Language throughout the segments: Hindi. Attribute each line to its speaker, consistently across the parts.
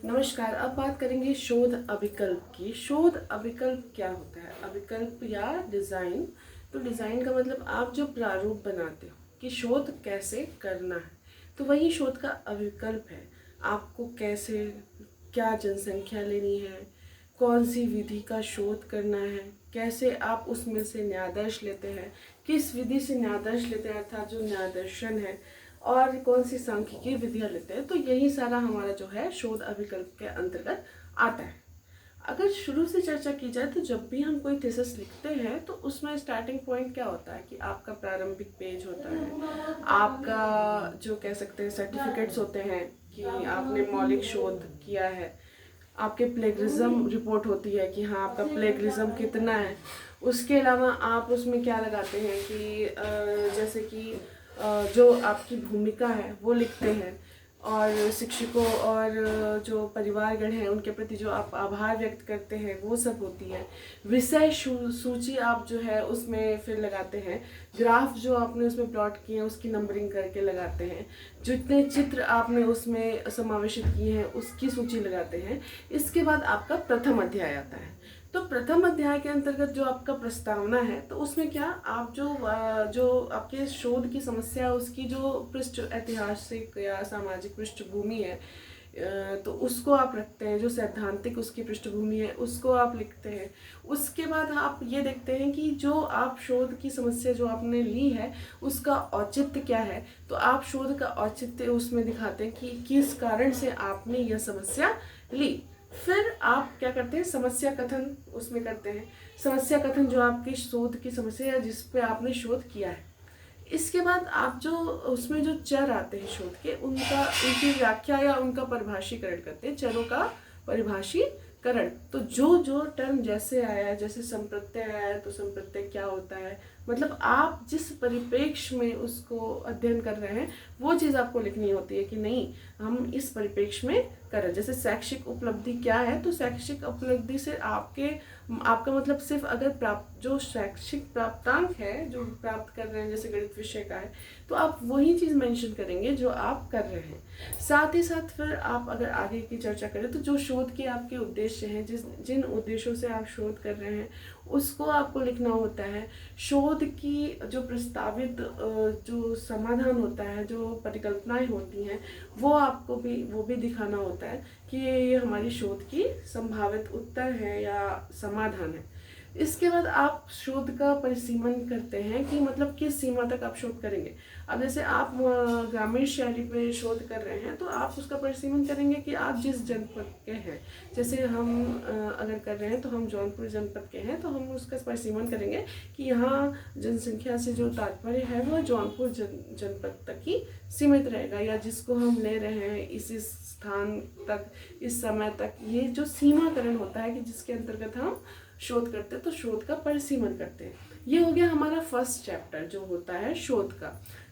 Speaker 1: नमस्कार। अब बात करेंगे शोध अभिकल्प की। शोध अभिकल्प क्या होता है? अभिकल्प या डिज़ाइन। तो डिज़ाइन का मतलब आप जो प्रारूप बनाते हो कि शोध कैसे करना है, तो वही शोध का अभिकल्प है। आपको कैसे, क्या जनसंख्या लेनी है, कौन सी विधि का शोध करना है, कैसे आप उसमें से न्यायादर्श लेते हैं, किस विधि से न्यायादर्श लेते हैं अर्थात जो न्यायदर्शन है, और कौन सी सांख्यिकीय विधियां लेते हैं। तो यही सारा हमारा जो है शोध अभिकल्प के अंतर्गत आता है। अगर शुरू से चर्चा की जाए तो जब भी हम कोई थीसिस लिखते हैं तो उसमें स्टार्टिंग पॉइंट क्या होता है कि आपका प्रारंभिक पेज होता है, आपका जो कह सकते हैं सर्टिफिकेट्स होते हैं कि आपने मौलिक शोध किया है, आपके प्लेगरिज्म रिपोर्ट होती है कि हाँ आपका प्लेगरिज्म कितना है। उसके अलावा आप उसमें क्या लगाते हैं कि जैसे कि जो आपकी भूमिका है वो लिखते हैं, और शिक्षकों और जो परिवारगण हैं उनके प्रति जो आप आभार व्यक्त करते हैं वो सब होती है। विषय सूची आप जो है उसमें फिर लगाते हैं। ग्राफ जो आपने उसमें प्लॉट किए हैं उसकी नंबरिंग करके लगाते हैं। जितने चित्र आपने उसमें समावेशित किए हैं उसकी सूची लगाते हैं। इसके बाद आपका प्रथम अध्याय आता है। तो प्रथम अध्याय के अंतर्गत जो आपका प्रस्तावना है तो उसमें क्या आप जो आपके शोध की समस्या है उसकी जो पृष्ठ ऐतिहासिक या सामाजिक पृष्ठभूमि है, तो उसको आप रखते हैं। जो सैद्धांतिक उसकी पृष्ठभूमि है उसको आप लिखते हैं। उसके बाद आप ये देखते हैं कि जो आप शोध की समस्या जो आपने ली है उसका औचित्य क्या है। तो आप शोध का औचित्य उसमें दिखाते हैं कि किस कारण से आपने यह समस्या ली। फिर आप क्या करते हैं, समस्या कथन उसमें करते हैं। समस्या कथन जो आपकी शोध की समस्या है जिस पे आपने शोध किया है। इसके बाद आप जो उसमें जो चर आते हैं शोध के उनकी व्याख्या या उनका परिभाषीकरण करते हैं। चरों का परिभाषीकरण, तो जो जो टर्म जैसे आया, जैसे संप्रत्यय आया तो संप्रत्यय क्या होता है, मतलब आप जिस परिप्रेक्ष्य में उसको अध्ययन कर रहे हैं वो चीज़ आपको लिखनी होती है कि नहीं हम इस परिप्रेक्ष्य में कर रहे हैं। जैसे शैक्षिक उपलब्धि क्या है, तो शैक्षिक उपलब्धि से आपका मतलब सिर्फ अगर जो शैक्षिक प्राप्तांक है जो प्राप्त कर रहे हैं, जैसे गणित विषय का है तो आप वही चीज़ मेंशन करेंगे जो आप कर रहे हैं। साथ ही साथ फिर आप अगर आगे की चर्चा करें तो जो शोध के आपके उद्देश्य हैं, जिन उद्देश्यों से आप शोध कर रहे हैं उसको आपको लिखना होता है। शोध की जो प्रस्तावित जो समाधान होता है, जो परिकल्पनाएं होती हैं वो भी दिखाना होता है कि ये हमारी शोध की संभावित उत्तर है या समाधान है। इसके बाद आप शोध का परिसीमन करते हैं कि मतलब किस सीमा तक आप शोध करेंगे। अब जैसे आप ग्रामीण शैली पे शोध कर रहे हैं तो आप उसका परिसीमन करेंगे कि आप जिस जनपद के हैं। जैसे हम अगर कर रहे हैं तो हम जौनपुर जनपद के हैं तो हम उसका परिसीमन करेंगे कि यहाँ जनसंख्या से जो तात्पर्य है वह जौनपुर जनपद तक ही सीमित रहेगा, या जिसको हम ले रहे हैं इस स्थान तक इस समय तक। ये जो सीमाकरण होता है कि जिसके अंतर्गत हम शोध करते हैं तो शोध का परिसीमन करते हैं। ये हो गया हमारा फर्स्ट चैप्टर जो होता है शोध का।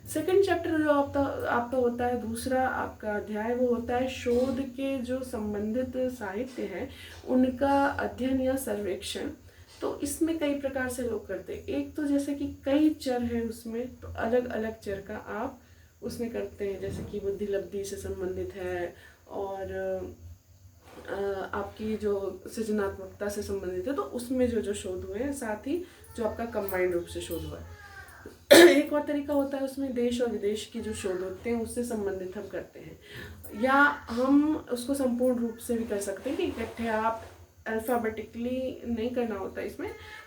Speaker 1: सेकंड चैप्टर जो आपका होता है, दूसरा आपका अध्याय, वो होता है शोध के जो संबंधित साहित्य हैं उनका अध्ययन या सर्वेक्षण। तो इसमें कई प्रकार से लोग करते हैं। एक तो जैसे कि कई चर है उसमें, तो अलग अलग चर का आप उसमें करते हैं। जैसे कि बुद्धि लब्धि से संबंधित है और आपकी जो सृजनात्मकता से संबंधित है तो उसमें जो शोध हुए हैं, साथ ही जो आपका कंबाइंड रूप से शोध हुआ है। एक और तरीका होता है उसमें देश और विदेश की जो शोध होते हैं उससे संबंधित हम करते हैं, या हम उसको संपूर्ण रूप से भी कर सकते हैं कि इकट्ठे आप अल्फ़ाबेटिकली नहीं करना होता।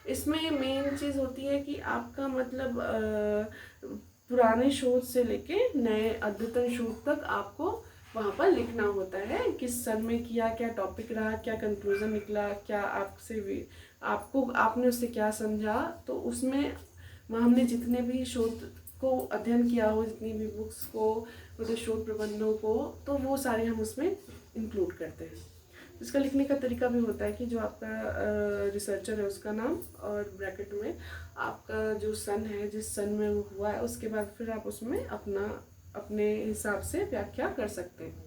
Speaker 1: इसमें मेन चीज़ होती है कि आपका मतलब पुराने शोध से लेके नए अद्यतन शोध तक आपको वहाँ पर लिखना होता है। किस सन में किया, क्या टॉपिक रहा, क्या कंक्लूजन निकला, क्या आपने उससे क्या समझा। तो उसमें हमने जितने भी शोध को अध्ययन किया हो, जितनी भी बुक्स को, मतलब शोध प्रबंधों को, तो वो सारे हम उसमें इंक्लूड करते हैं। इसका लिखने का तरीका भी होता है कि जो आपका रिसर्चर है उसका नाम और ब्रैकेट में आपका जो सन है, जिस सन में वो हुआ है, उसके बाद फिर आप उसमें अपने हिसाब से व्याख्या कर सकते हैं।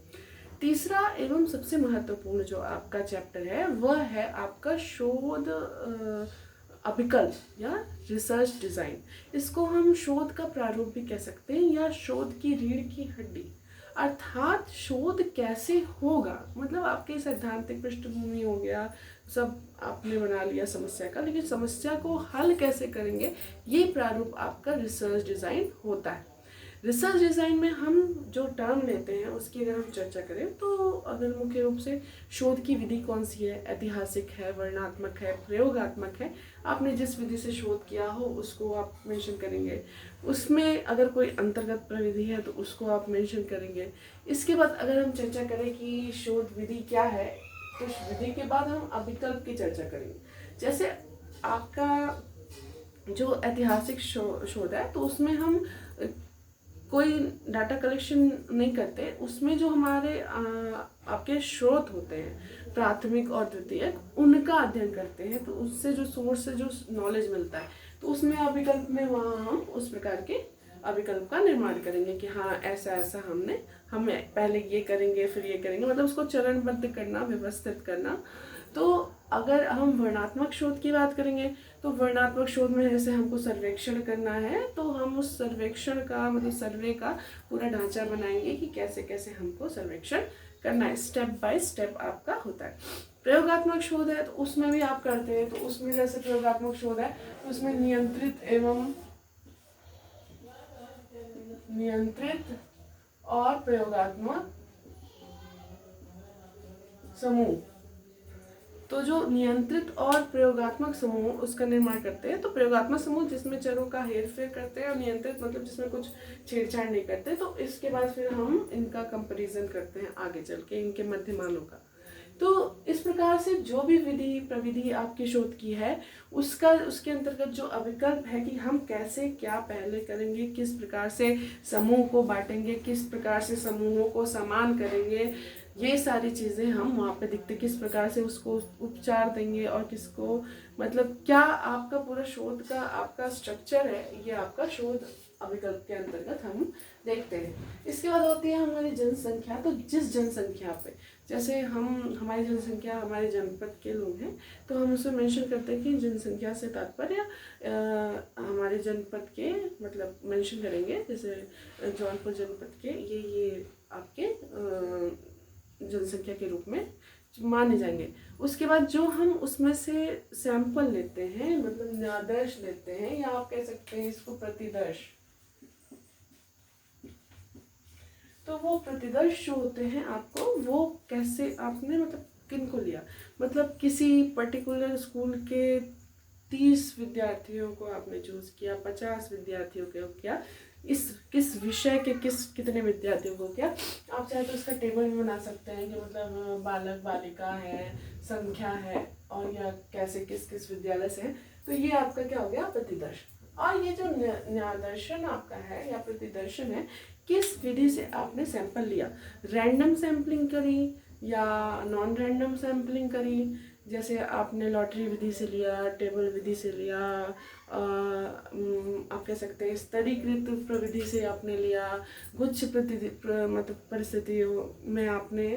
Speaker 1: तीसरा एवं सबसे महत्वपूर्ण जो आपका चैप्टर है वह है आपका शोध अभिकल्प या रिसर्च डिज़ाइन। इसको हम शोध का प्रारूप भी कह सकते हैं या शोध की रीढ़ की हड्डी। अर्थात शोध कैसे होगा, मतलब आपके सैद्धांतिक पृष्ठभूमि हो गया, सब आपने बना लिया समस्या का, लेकिन समस्या को हल कैसे करेंगे, ये प्रारूप आपका रिसर्च डिज़ाइन होता है। रिसर्च डिज़ाइन में हम जो टर्म लेते हैं उसकी अगर हम चर्चा करें तो अगर मुख्य रूप से शोध की विधि कौन सी है, ऐतिहासिक है, वर्णनात्मक है, प्रयोगात्मक है, आपने जिस विधि से शोध किया हो उसको आप मेंशन करेंगे। उसमें अगर कोई अंतर्गत प्रविधि है तो उसको आप मेंशन करेंगे। इसके बाद अगर हम चर्चा करें कि शोध विधि क्या है, तो विधि के बाद हम अभिकल्प की चर्चा करेंगे। जैसे आपका जो ऐतिहासिक शोध है तो उसमें हम कोई डाटा कलेक्शन नहीं करते, उसमें जो हमारे आपके स्रोत होते हैं प्राथमिक और द्वितीयक, उनका अध्ययन करते हैं, तो उससे जो सोर्स से जो नॉलेज मिलता है, तो उसमें अभिकल्प में वहाँ हम उस प्रकार के अभिकल्प का निर्माण करेंगे कि हाँ ऐसा ऐसा हमें पहले ये करेंगे फिर ये करेंगे, मतलब उसको चरणबद्ध करना, व्यवस्थित करना। तो अगर हम वर्णात्मक शोध की बात करेंगे तो वर्णात्मक शोध में जैसे हमको सर्वेक्षण करना है तो हम उस सर्वेक्षण का मतलब सर्वे का पूरा ढांचा बनाएंगे कि कैसे कैसे हमको सर्वेक्षण करना है, स्टेप बाय स्टेप आपका होता है। प्रयोगात्मक शोध है तो उसमें भी आप करते हैं, तो उसमें जैसे प्रयोगात्मक शोध है तो उसमें नियंत्रित और प्रयोगात्मक समूह, तो जो नियंत्रित और प्रयोगात्मक समूह उसका निर्माण करते हैं। तो प्रयोगात्मक समूह जिसमें चरों का हेरफेर करते हैं, और नियंत्रित मतलब जिसमें कुछ छेड़छाड़ नहीं करते। तो इसके बाद फिर हम इनका कंपैरिजन करते हैं आगे चल के इनके मध्यमानों का। तो इस प्रकार से जो भी विधि प्रविधि आपके शोध की है उसके अंतर्गत जो अविकल्प है कि हम कैसे क्या पहले करेंगे, किस प्रकार से समूह को बांटेंगे, किस प्रकार से समूहों को समान करेंगे, ये सारी चीज़ें हम वहाँ पे दिखते, किस प्रकार से उसको उपचार देंगे और किसको मतलब क्या आपका पूरा शोध का आपका स्ट्रक्चर है, ये आपका शोध अभिकल्प के अंतर्गत हम देखते हैं। इसके बाद होती है हमारी जनसंख्या। तो जिस जनसंख्या पे जैसे हमारी जनसंख्या हमारे जनपद के लोग हैं तो हम उसमें मेंशन करते हैं कि जनसंख्या से तात्पर्य हमारे जनपद के मतलब मेंशन करेंगे, जैसे जौनपुर जनपद के ये आपके जनसंख्या के रूप में माने जाएंगे। उसके बाद जो हम उसमें से सैंपल लेते हैं मतलब न्यादर्श लेते हैं, या आप कह सकते हैं इसको प्रतिदर्श। तो वो प्रतिदर्श जो होते हैं आपको वो कैसे आपने मतलब किन को लिया, मतलब किसी पर्टिकुलर स्कूल के 30 विद्यार्थियों को आपने चूज किया, 50 विद्यार्थियों को किया, इस किस विषय के कितने विद्यार्थियों को क्या। आप चाहे तो इसका टेबल भी बना सकते हैं कि मतलब बालक बालिका है, संख्या है, और या कैसे किस किस विद्यालय से है। तो ये आपका क्या हो गया प्रतिदर्श। और ये जो न्यादर्शन आपका है या प्रतिदर्शन है, किस विधि से आपने सैंपल लिया, रैंडम सैम्पलिंग करी या नॉन रैंडम सैम्पलिंग करी, जैसे आपने लॉटरी विधि से लिया, टेबल विधि से लिया, आप कह सकते हैं स्तरीकृत प्रविधि से आपने लिया, गुच्छ मतलब परिस्थितियों में आपने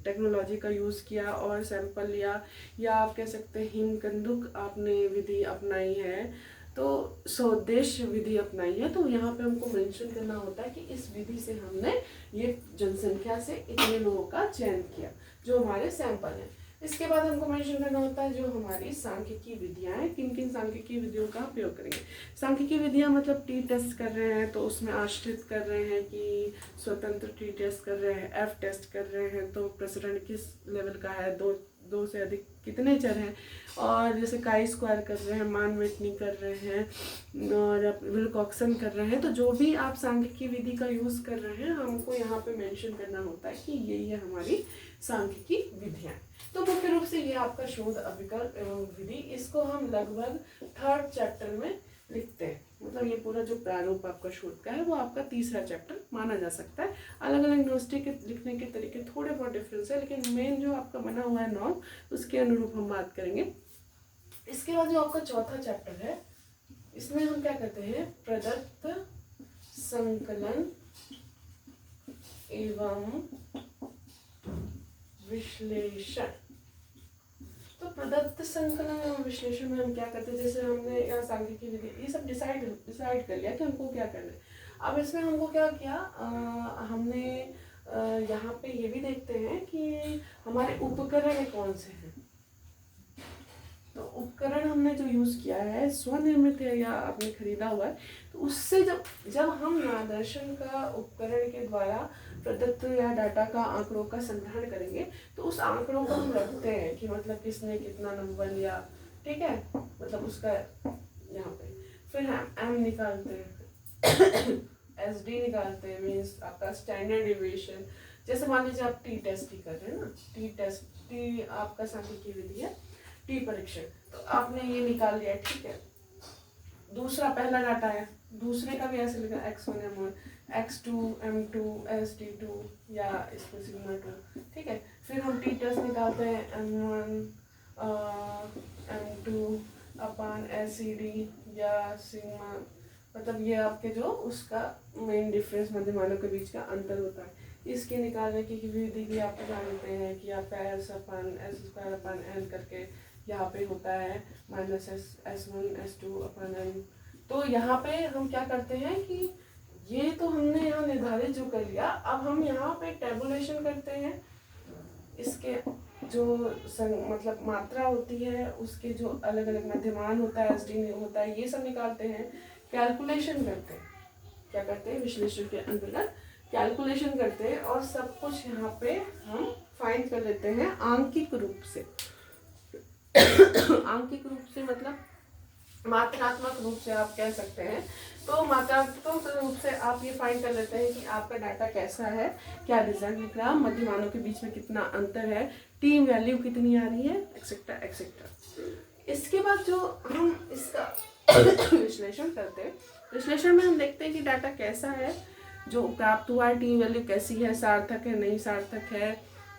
Speaker 1: टेक्नोलॉजी का यूज़ किया और सैंपल लिया, या आप कह सकते हैं हिमकंदुक आपने विधि अपनाई है, तो स्वदेश विधि अपनाई है। तो यहाँ पे हमको मेंशन करना होता है कि इस विधि से हमने ये जनसंख्या से इतने लोगों का चयन किया जो हमारे सैंपल हैं। इसके बाद हमको मेंशन करना होता है जो हमारी सांख्यिकी विधियां हैं, किन किन सांख्यिकी विधियों का प्रयोग करेंगे। सांख्यिकी विधियां मतलब टी टेस्ट कर रहे हैं तो उसमें आश्रित कर रहे हैं कि स्वतंत्र टी टेस्ट कर रहे हैं, एफ टेस्ट कर रहे हैं तो प्रसरण किस लेवल का है, दो से अधिक कितने चर हैं, और जैसे काई स्क्वायर कर रहे हैं, मान वेटनी कर रहे हैं और विल्कॉक्सन कर रहे हैं। तो जो भी आप सांख्यिकी विधि का यूज़ कर रहे हैं हमको यहाँ पे मेंशन करना होता है कि ये हमारी सांख्यिकी विधियाँ। तो मुख्य रूप से ये आपका शोध अभिकल्प एवं विधि, इसको हम लगभग 3rd चैप्टर में लिखते हैं। मतलब ये पूरा जो प्रारूप आपका शोध का है वो आपका 3रा चैप्टर माना जा सकता है। अलग अलग यूनिवर्सिटी के लिखने के तरीके थोड़े बहुत डिफरेंस है, लेकिन मेन जो आपका बना हुआ है नॉर्म उसके अनुरूप हम बात करेंगे। इसके बाद जो आपका 4था चैप्टर है इसमें हम क्या करते हैं, प्रदत्त संकलन एवं विश्लेषण। तो प्रदत्त संकलन एवं विश्लेषण में हम क्या करते हैं, जैसे हमने यहाँ सांख्यिकी विधि ये सब डिसाइड कर लिया कि हमको क्या करना है। अब इसमें हमको क्या किया, हमने यहाँ पे ये भी देखते हैं कि हमारे उपकरण कौन से हैं। तो उपकरण हमने जो यूज़ किया है स्वनिर्मित है या आपने खरीदा हुआ है, तो उससे जब हम मार्गदर्शन का उपकरण के द्वारा प्रदत्त या डाटा का आंकड़ों का संग्रहण करेंगे, तो उस आंकड़ों को हम रखते हैं कि मतलब किसने कितना नंबर लिया, ठीक है, मतलब उसका यहाँ पे फिर हम एम निकालते हैं एस डी निकालते हैं, मीन्स आपका स्टैंडर्ड डिविएशन। जैसे मान लीजिए आप टी टेस्ट ही कर रहे हैं ना, टी आपका सांख्यिकीय विधि है, टी परीक्षण, तो आपने ये निकाल लिया, ठीक है। दूसरा पहला डाटा है, दूसरे का भी ऐसे लिखा x1 m1 x2 m2 sd2 या इसमें सिग्मा 2, ठीक है। फिर हम टी टेस्ट निकालते हैं m1 m2 अपान SCD या सिग्मा, मतलब ये आपके जो उसका मेन डिफरेंस मध्यमानों के बीच का अंतर होता है। इसके निकालने की विधि भी आप जानते हैं कि आपका S upon S square upon N करके यहाँ पे होता है माइनस S1 S2 अपान एन। तो यहाँ पे हम क्या करते हैं कि ये तो हमने यहाँ निर्धारित जो कर लिया, अब हम यहाँ पे टेबुलेशन करते हैं, इसके जो मतलब मात्रा होती है, उसके जो अलग अलग मध्यमान होता है, SD होता है, ये सब निकालते हैं, कैलकुलेशन करते हैं। क्या करते हैं, विश्लेषण के अंतर्गत कैलकुलेशन करते हैं और सब कुछ यहाँ पे हम फाइंड कर लेते हैं आंकिक रूप से। आंकिक रूप से मतलब मात्रात्मक रूप से आप कह सकते हैं। तो मात्रात्मक रूप से आप ये फाइंड कर लेते हैं कि आपका डाटा कैसा है, क्या रिजल्ट निकल रहा, मध्यमानों के बीच में कितना अंतर है, टीम वैल्यू कितनी आ रही है, एक्सेट्रा एक्सेट्रा। इसके बाद जो हम इसका विश्लेषण करते हैं, विश्लेषण में हम देखते हैं कि डाटा कैसा है, जो प्राप्त हुआ है, टीम वैल्यू कैसी है, सार्थक है नहीं सार्थक है,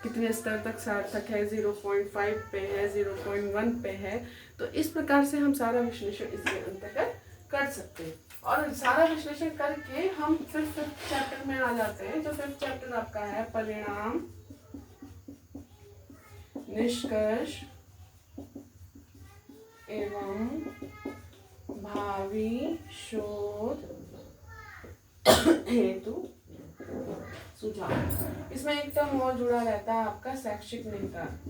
Speaker 1: कितने स्तर तक सार्थक है, 0.5 पे है, 0.1 पे है। तो इस प्रकार से हम सारा विश्लेषण इसके अंतर्गत कर सकते हैं। और सारा विश्लेषण करके हम फिर 5th चैप्टर में आ जाते हैं। जो 5th चैप्टर आपका है परिणाम, निष्कर्ष एवं भावी शोध हेतु सुझाव। इसमें एक टर्म और जुड़ा रहता है आपका शैक्षिक निहितार्थ।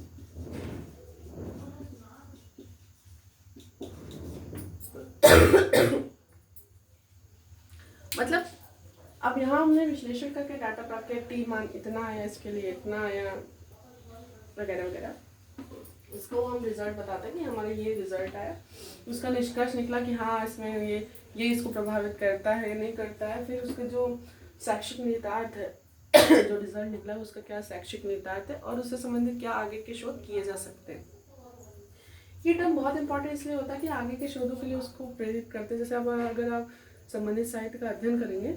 Speaker 1: मतलब अब यहाँ हमने विश्लेषण करके डाटा प्राप्त किया, टी मान इतना आया, इसके लिए इतना आया वगैरह वगैरह। इसको हम रिजल्ट बताते हैं कि हमारा ये रिजल्ट आया, उसका निष्कर्ष निकला कि हाँ इसमें ये इसको प्रभावित करता है नहीं करता है। फिर उसका जो शैक्षिक निहितार्थ है, जो रिजल्ट निकला उसका क्या शैक्षिक निहितार्थ है और उससे संबंधित क्या आगे के शोध किए जा सकते हैं। ये टर्म बहुत इंपॉर्टेंट इसलिए होता है कि आगे के शोधों के लिए उसको प्रेरित करते हैं। जैसे अब अगर आप संबंधित साहित्य का अध्ययन करेंगे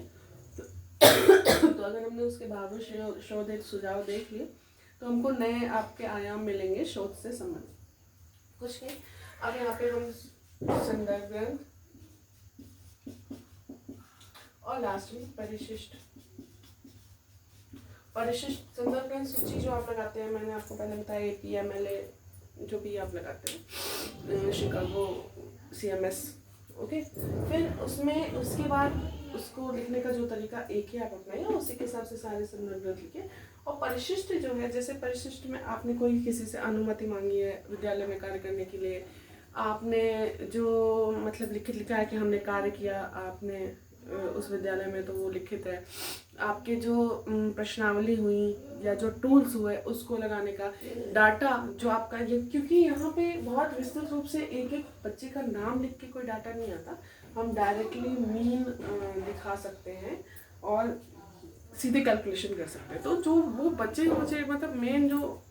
Speaker 1: तो अगर हमने उसके भावी शोध एक सुझाव देख लिए तो हमको नए आपके आयाम मिलेंगे शोध से संबंधित कुछ नहीं। अब यहाँ पे हम संदर्भ ग्रंथ और लास्ट में परिशिष्ट संदर्भ ग्रंथ सूची जो आप लगाते हैं, मैंने आपको पहले बताया PMLA जो भी आप लगाते हैं, शिकागो CMS, ओके। फिर उसमें उसके बाद उसको लिखने का जो तरीका एक ही आप अपनाइए, उसी के हिसाब से सारे संदर्भ ग्रंथ लिखिए। और परिशिष्ट जो है, जैसे परिशिष्ट में आपने कोई किसी से अनुमति मांगी है विद्यालय में कार्य करने के लिए, आपने जो मतलब लिखित लिखा है कि हमने कार्य किया आपने उस विद्यालय में, तो वो लिखित है। आपके जो प्रश्नावली हुई या जो टूल्स हुए उसको लगाने का डाटा जो आपका ये, क्योंकि यहाँ पे बहुत विस्तृत रूप से एक एक बच्चे का नाम लिख के कोई डाटा नहीं आता, हम डायरेक्टली मीन दिखा सकते हैं और सीधे कैलकुलेशन कर सकते हैं। तो जो वो बच्चे मतलब मेन जो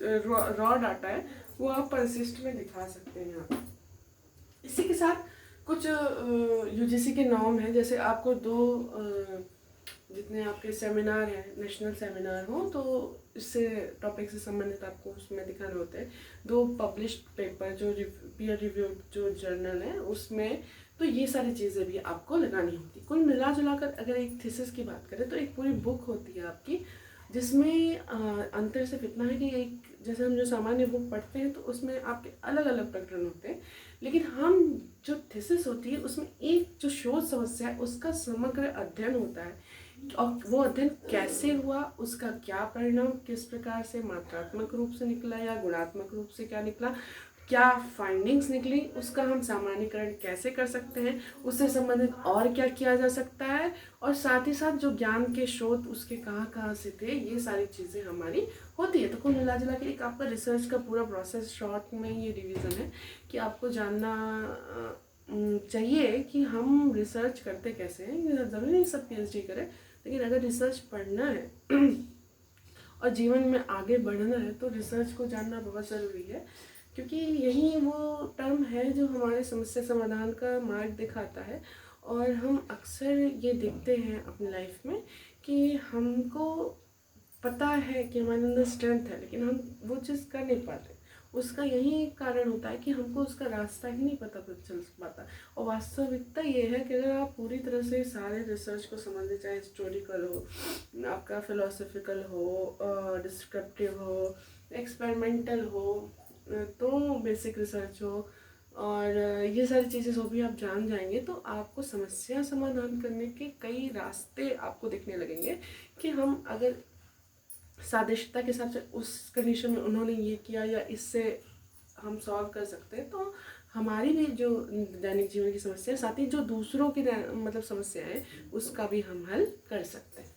Speaker 1: रॉ डाटा है वो आप परिशिष्ट में दिखा सकते हैं यहाँ। इसी के साथ कुछ UGC के नॉर्म हैं, जैसे आपको 2 जितने आपके सेमिनार हैं, नेशनल सेमिनार हो, तो इससे टॉपिक से संबंधित आपको उसमें दिखाने होते हैं 2 पब्लिश्ड पेपर जो पीयर रिव्यूड जो जर्नल है उसमें, तो ये सारी चीज़ें भी आपको लगानी होती है। कुल मिला जुला कर अगर एक थीसिस की बात करें तो एक पूरी बुक होती है आपकी, जिसमें अंतर सिर्फ इतना है कि एक जैसे हम जो सामान्य बुक पढ़ते हैं तो उसमें आपके अलग अलग प्रकरण होते हैं, लेकिन हम जो थीसिस होती है उसमें एक जो शोध समस्या है उसका समग्र अध्ययन होता है और वो अध्ययन कैसे हुआ, उसका क्या परिणाम किस प्रकार से मात्रात्मक रूप से निकला या गुणात्मक रूप से क्या निकला, क्या फाइंडिंग्स निकली, उसका हम सामान्यीकरण कैसे कर सकते हैं, उससे संबंधित और क्या किया जा सकता है, और साथ ही साथ जो ज्ञान के स्रोत उसके कहाँ कहाँ से थे, ये सारी चीज़ें हमारी होती है। तो कुल मिला जुला के एक आपका रिसर्च का पूरा प्रोसेस शॉर्ट में ये रिवीजन है कि आपको जानना चाहिए कि हम रिसर्च करते कैसे हैं। ज़रूरी नहीं सब PhD करें, लेकिन अगर रिसर्च पढ़ना है और जीवन में आगे बढ़ना है तो रिसर्च को जानना बहुत ज़रूरी है, क्योंकि यही वो टर्म है जो हमारे समस्या समाधान का मार्ग दिखाता है। और हम अक्सर ये देखते हैं अपनी लाइफ में कि हमको पता है कि हमारे अंदर स्ट्रेंथ है, लेकिन हम वो चीज़ कर नहीं पाते। उसका यही कारण होता है कि हमको उसका रास्ता ही नहीं पता चल पाता। और वास्तविकता ये है कि अगर आप पूरी तरह से सारे रिसर्च को समझे, चाहे हिस्टोरिकल हो, आपका फिलोसफिकल हो, डिस्क्रिप्टिव हो, एक्सपेरिमेंटल हो, तो बेसिक रिसर्च हो, और ये सारी चीज़ें जो भी आप जान जाएंगे तो आपको समस्या समाधान करने के कई रास्ते आपको दिखने लगेंगे कि हम अगर सादृश्यता के हिसाब से उस कंडीशन में उन्होंने ये किया या इससे हम सॉल्व कर सकते हैं, तो हमारी भी जो दैनिक जीवन की समस्या है, साथ ही जो दूसरों की मतलब समस्या है, उसका भी हम हल कर सकते हैं।